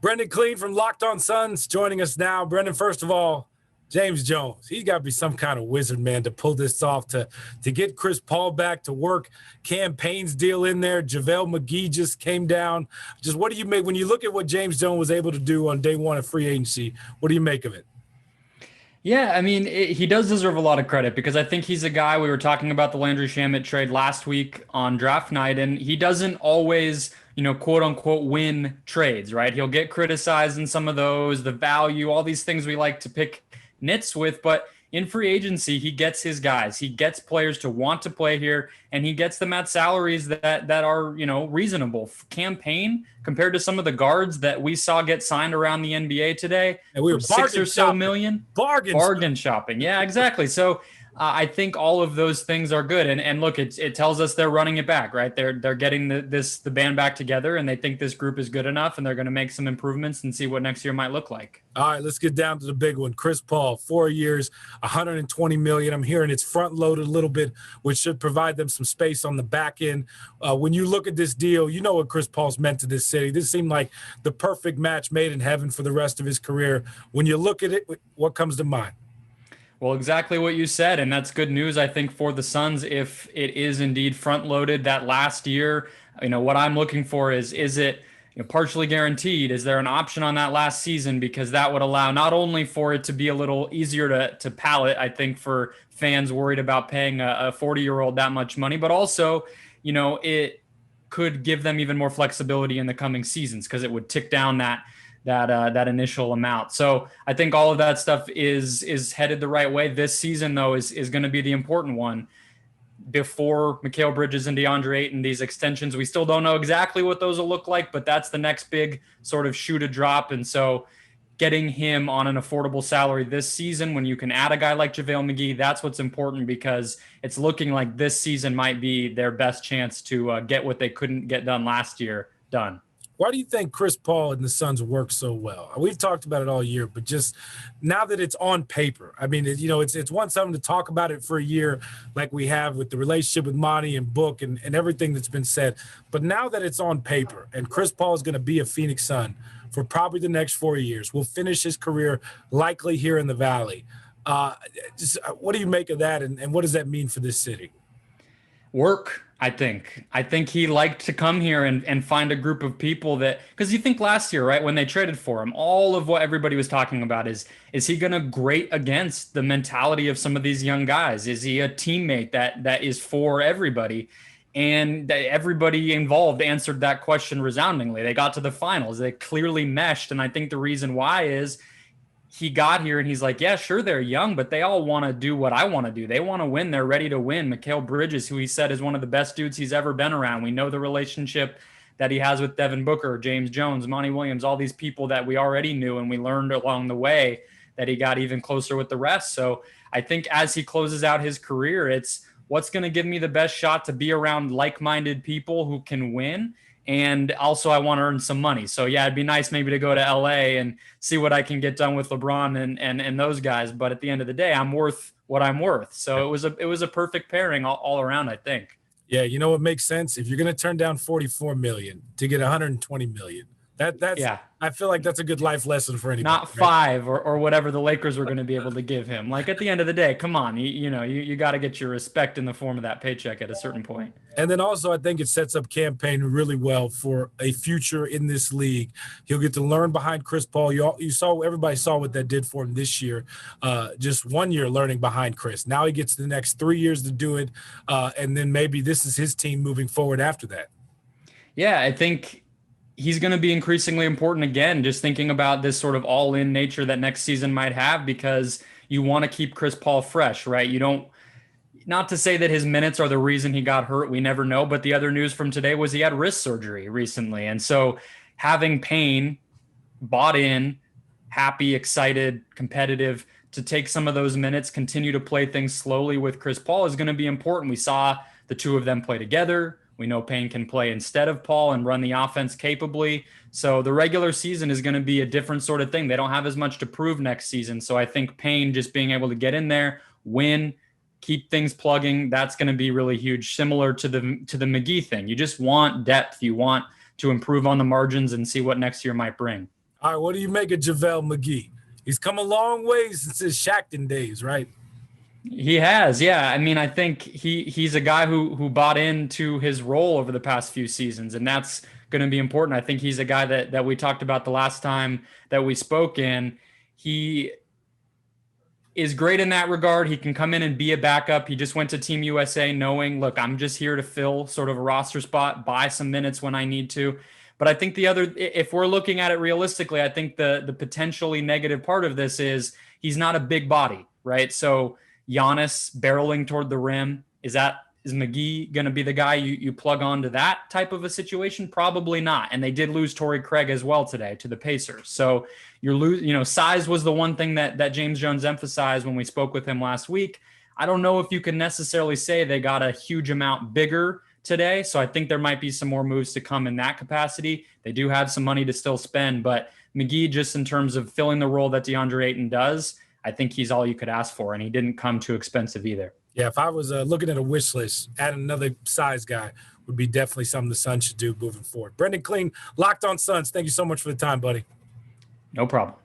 Brendon Kleen from Locked On Suns joining us now. Brendon, first of all, James Jones, he's got to be some kind of wizard, man, to pull this off, to get Chris Paul back to work. Cam Payne's deal in there. JaVale McGee just came down. Just what do you make when you look at what James Jones was able to do on day one of free agency? What do you make of it? Yeah, I mean, he does deserve a lot of credit because I think he's a guy. We were talking about the Landry Shamet trade last week on draft night, and he doesn't always, quote unquote, win trades, right? He'll get criticized in some of those, the value, all these things we like to pick nits with, but in free agency, he gets his guys. He gets players to want to play here, and he gets them at salaries that are, reasonable. Cam Payne, compared to some of the guards that we saw get signed around the NBA today, and we were $6 or so million. Bargain shopping. Yeah, exactly. So I think all of those things are good. And look, it tells us they're running it back, right? They're getting the band back together, and they think this group is good enough, and they're going to make some improvements and see what next year might look like. All right, let's get down to the big one. Chris Paul, 4 years, $120 million. I'm hearing it's front loaded a little bit, which should provide them some space on the back end. When you look at this deal, you know what Chris Paul's meant to this city. This seemed like the perfect match made in heaven for the rest of his career. When you look at it, what comes to mind? Well, exactly what you said, and that's good news, I think, for the Suns if it is indeed front-loaded that last year. What I'm looking for is it partially guaranteed? Is there an option on that last season? Because that would allow not only for it to be a little easier to palate, I think, for fans worried about paying a 40-year-old that much money, but also, it could give them even more flexibility in the coming seasons because it would tick down that initial amount. So I think all of that stuff is headed the right way. This season, though, is going to be the important one. Before Mikal Bridges and DeAndre Ayton, these extensions, we still don't know exactly what those will look like, but that's the next big sort of shoe to drop. And so getting him on an affordable salary this season, when you can add a guy like JaVale McGee, that's what's important because it's looking like this season might be their best chance to get what they couldn't get done last year done. Why do you think Chris Paul and the Suns work so well? We've talked about it all year, but just now that it's on paper, I mean, it's one something to talk about it for a year like we have with the relationship with Monty and Book and everything that's been said. But now that it's on paper and Chris Paul is going to be a Phoenix Sun for probably the next 4 years, will finish his career likely here in the Valley. What do you make of that, and what does that mean for this city? Work. I think he liked to come here and find a group of people that, because you think last year, right, when they traded for him, all of what everybody was talking about is he going to grate against the mentality of some of these young guys? Is he a teammate that is for everybody? And everybody involved answered that question resoundingly. They got to the finals. They clearly meshed. And I think the reason why is he got here and he's like, yeah, sure, they're young, but they all want to do what I want to do. They want to win. They're ready to win. Mikal Bridges, who he said is one of the best dudes he's ever been around. We know the relationship that he has with Devin Booker, James Jones, Monty Williams, all these people that we already knew, and we learned along the way that he got even closer with the rest. So I think as he closes out his career, it's what's going to give me the best shot to be around like-minded people who can win. And also I want to earn some money. So yeah, it'd be nice maybe to go to LA and see what I can get done with LeBron and those guys. But at the end of the day, I'm worth what I'm worth. So it was a perfect pairing all around, I think. Yeah. You know what makes sense? If you're going to turn down $44 million to get $120 million, that's yeah. I feel like that's a good life lesson for anybody. Not five or whatever the Lakers were going to be able to give him. Like at the end of the day, come on, you got to get your respect in the form of that paycheck at a certain point. And then also I think it sets up Cam Payne really well for a future in this league. He'll get to learn behind Chris Paul. Everybody saw what that did for him this year. Just 1 year learning behind Chris. Now he gets the next 3 years to do it. And then maybe this is his team moving forward after that. Yeah, I think he's going to be increasingly important again, just thinking about this sort of all-in nature that next season might have, because you want to keep Chris Paul fresh, right? You don't, not to say that his minutes are the reason he got hurt. We never know. But the other news from today was he had wrist surgery recently. And so having Payne bought in, happy, excited, competitive to take some of those minutes, continue to play things slowly with Chris Paul is going to be important. We saw the two of them play together. We know Payne can play instead of Paul and run the offense capably. So the regular season is going to be a different sort of thing. They don't have as much to prove next season. So I think Payne just being able to get in there, win, keep things plugging, that's going to be really huge, similar to the McGee thing. You just want depth. You want to improve on the margins and see what next year might bring. All right, what do you make of JaVale McGee? He's come a long way since his Shackton days, right? He has, yeah. I mean, I think he's a guy who bought into his role over the past few seasons, and that's going to be important. I think he's a guy that we talked about the last time that we spoke in. He is great in that regard. He can come in and be a backup. He just went to Team USA knowing, look, I'm just here to fill sort of a roster spot, buy some minutes when I need to. But I think if we're looking at it realistically, I think the potentially negative part of this is he's not a big body, right? So Giannis barreling toward the rim, is McGee going to be the guy you plug onto that type of a situation? Probably not. And they did lose Torrey Craig as well today to the Pacers. So size was the one thing that James Jones emphasized when we spoke with him last week. I don't know if you can necessarily say they got a huge amount bigger today. So I think there might be some more moves to come in that capacity. They do have some money to still spend, but McGee, just in terms of filling the role that DeAndre Ayton does, I think he's all you could ask for. And he didn't come too expensive either. Yeah, if I was looking at a wish list, adding another size guy would be definitely something the Suns should do moving forward. Brendon Kleen, Locked On Suns. Thank you so much for the time, buddy. No problem.